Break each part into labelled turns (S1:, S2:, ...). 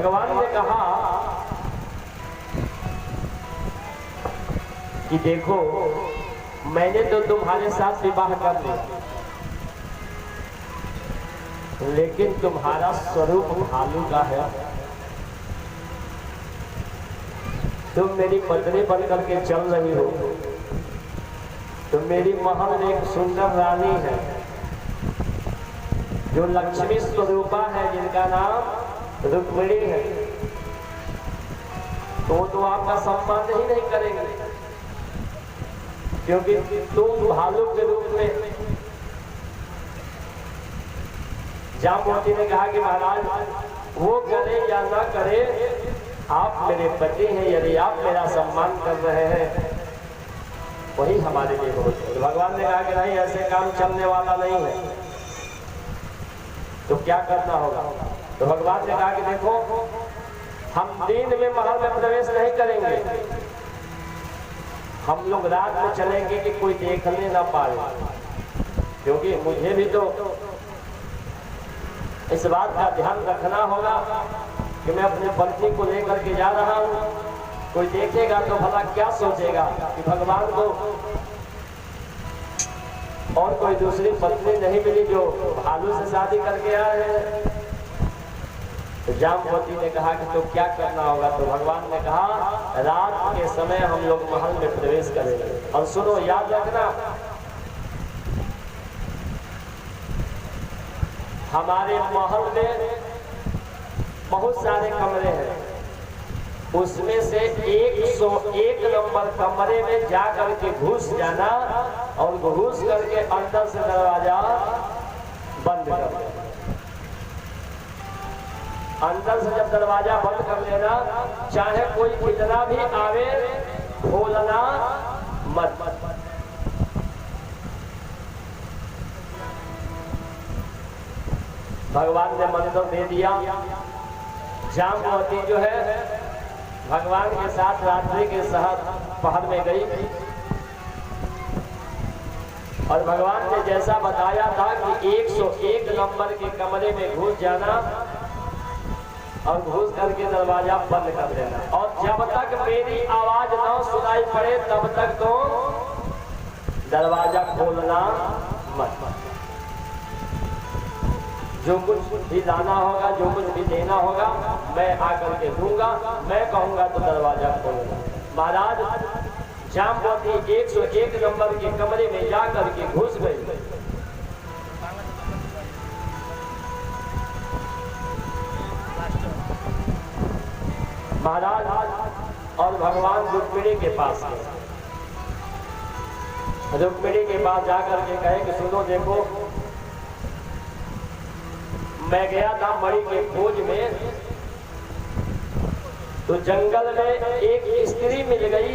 S1: भगवान ने कहा कि देखो मैंने तो तुम्हारे साथ विवाह कर लिया, लेकिन तुम्हारा स्वरूप भालू का है। तुम मेरी पत्नी बनकर के चल रही हो, तुम मेरी महल में एक सुंदर रानी है जो लक्ष्मी स्वरूपा है, जिनका नाम रुक्मिणी है। तो आपका सम्मान ही नहीं करेंगे, क्योंकि तुम भालू के रूप में। जामवती ने कहा कि महाराज वो करे या ना करे, आप मेरे पति हैं, यदि आप मेरा सम्मान कर रहे हैं वही हमारे लिए बहुत है। भगवान ने कहा कि नहीं, ऐसे काम चलने वाला नहीं है, तो क्या करना होगा। तो भगवान ने कहा कि देखो हम दिन में महल में प्रवेश नहीं करेंगे, हम लोग रात में चलेंगे कि कोई देखने ना पाए, क्योंकि मुझे भी तो इस बात का ध्यान रखना होगा कि मैं अपने पत्नी को लेकर के जा रहा हूँ। कोई देखेगा तो भला क्या सोचेगा कि भगवान को और कोई दूसरी पत्नी नहीं मिली जो भालू से शादी करके आए हैं। तो जामवती ने कहा कि तो क्या करना होगा। तो भगवान ने कहा रात के समय हम लोग महल में प्रवेश करेंगे। और सुनो, याद रखना, हमारे महल में बहुत सारे कमरे हैं, उसमें से 101 नंबर कमरे में जा करके घुस जाना और घुस करके अंदर से दरवाजा बंद कर देना। अंदर से जब दरवाजा बंद कर लेना, चाहे कोई कितना भी आवे, खोलना मत। भगवान ने मंत्र दे दिया। जामवती जो है भगवान के साथ रात्रि के पहर में गई और भगवान ने जैसा बताया था कि 101 नंबर के कमरे में घुस जाना और घुस करके दरवाजा बंद कर देना, और जब तक मेरी आवाज न सुनाई पड़े तब तक तो दरवाजा खोलना मत। जो कुछ भी लाना होगा, जो कुछ भी देना होगा, मैं आकर के दूंगा, मैं कहूंगा तो दरवाजा खोलना। महाराज जामवती 101 नंबर के कमरे में जाकर के घुस गई। महाराज और भगवान रुक्मिणी के पास गए। रुक्मिणी के पास जाकर के कहे कि सुनो, देखो मैं गया था मणि के खोज में, तो जंगल में एक स्त्री मिल गई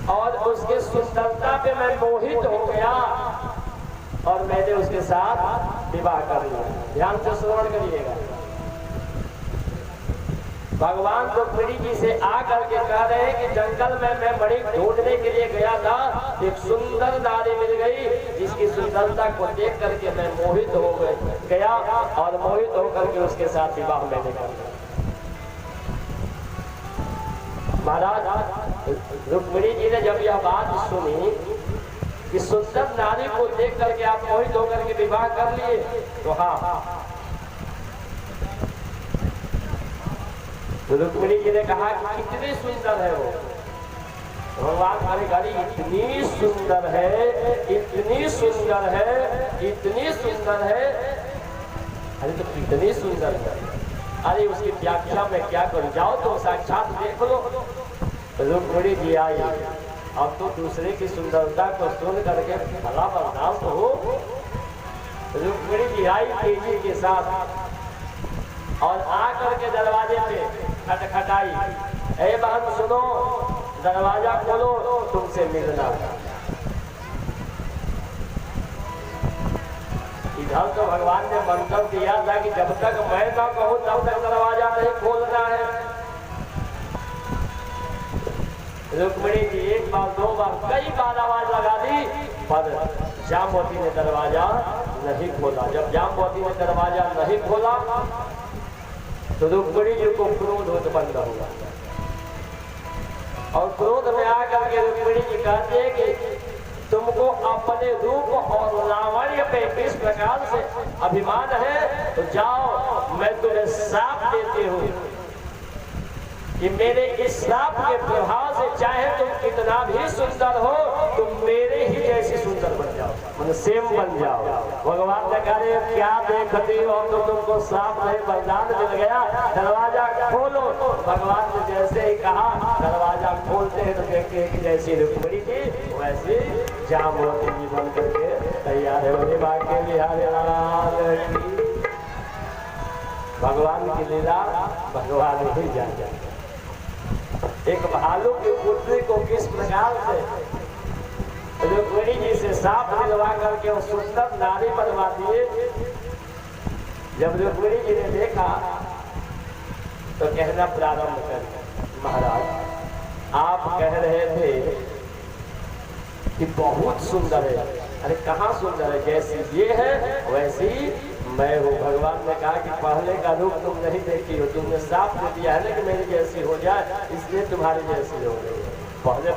S1: और उसके सुंदरता पे मैं मोहित हो गया और मैंने उसके साथ विवाह कर लिया। ध्यान से श्रवण करिएगा। भगवान रुक्मिणी जी से आकर के कह रहे हैं कि जंगल में मैं मणि ढूंढने के लिए गया था, एक सुंदर नारी मिल गई जिसकी सुंदरता को देख करके मैं मोहित हो गया और मोहित होकर के उसके साथ विवाह मैंने कर लिया। महाराज रुक्मिणी जी ने जब यह बात सुनी कि सुंदर नारी को देख करके आप मोहित होकर के विवाह कर लिए, तो हाँ, रुक्मिणी जी ने कहा कि कितनी सुंदर है वो। भगवान हमारे गाड़ी इतनी सुंदर है, इतनी सुंदर है, इतनी सुंदर है। अरे तो कितनी सुंदर है, अरे उसकी व्याख्या में क्या करूं, जाओ तो साक्षात देख लो। रुक्मिणी जी आई, अब तो दूसरे की सुंदरता को सुन करके भला बर्दाश्त हो। रुक्मिणी जी आई तेजी के साथ और आकर के दरवाजे पे खटखटाई, ए बहन सुनो, दरवाजा खोलो, तुमसे मिलना। इधर तो भगवान ने मंत्र दिया था कि जब तक मैं ना कहूं तब तक दरवाजा नहीं खोलना है। रुक्मिणी जी एक बार, दो बार, कई बार आवाज लगा दी, पर जामवती ने दरवाजा नहीं खोला। जब जाम्बवती ने दरवाजा नहीं खोला तो रुक्मिणी जी को क्रोध उत्पन्न हुआ और क्रोध में आकर के रुक्मिणी जी कहते हैं कि तुमको अपने रूप और लावण्य पे किस प्रकार से अभिमान है, तो जाओ मैं तुम्हें श्राप देती हूँ कि मेरे इस श्राप के प्रभाव से चाहे तुम कितना भी सुंदर हो, तुम मेरे ही जैसी सुंदर बन जाओ, मतलब सेम बन जाओ। भगवान ने कहा क्या देखती हो, तो तुमको श्राप नहीं वरदान मिल गया, दरवाजा खोलो। भगवान ने जैसे ही कहा दरवाजा खोलते हैं तो देखते हैं कि जैसी रुक्मिणी थी वैसे जाम्बवती जी बन करके तैयार है। वही बाकी बिहार की भगवान की लीला भगवान ही जाने। एक भालू की पुत्री को किस प्रकार से रुक्मिणी जी से साफ दिलवा करके वो सुंदर नारी बनवा दिए। जब रुक्मिणी जी ने देखा तो कहना प्रारंभ कर, महाराज आप कह रहे थे कि बहुत सुंदर है। अरे कहाँ सुंदर है, जैसी ये है वैसी मैं हूँ। भगवान ने कहा कि पहले का रूप तुम नहीं देखी हो, तुमने साफ दे दिया है ना कि मेरी जैसी हो जाए, इसलिए तुम्हारी जैसी हो गई। पहले